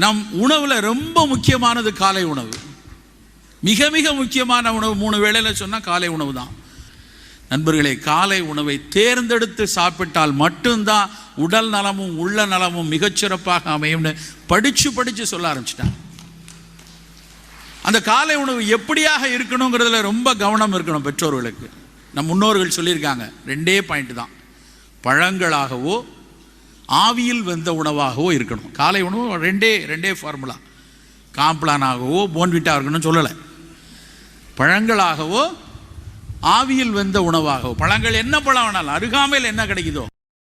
நம் உணவுல ரொம்ப முக்கியமானது காலை உணவு. மிக மிக முக்கியமான உணவு 3 வேளையில சொன்னா காலை உணவு தான். நண்பர்களே, காலை உணவை தேர்ந்தெடுத்து சாப்பிட்டால் மட்டும்தான் உடல் நலமும் உள்ள நலமும் மிகச்சிறப்பாக அமையும்னு படிச்சு சொல்ல ஆரம்பிச்சிட்டாங்க. அந்த காலை உணவு எப்படியாக இருக்கணுங்கிறதுல ரொம்ப கவனம் இருக்கணும் பெற்றோர்களுக்கு. நம் முன்னோர்கள் சொல்லியிருக்காங்க, 2 பாயிண்ட் தான். பழங்களாகவோ ஆவியில் வெந்த உணவாகவோ இருக்கணும். காலை உணவு ரெண்டே ஃபார்முலா. காம்ப்ளானாகவோ போன்விட்டா இருக்கணும்னு சொல்லலை. பழங்களாகவோ ஆவியில் வெந்த உணவாகவோ. பழங்கள் என்ன பழம் வேணாலும், அருகாமையில் என்ன கிடைக்குதோ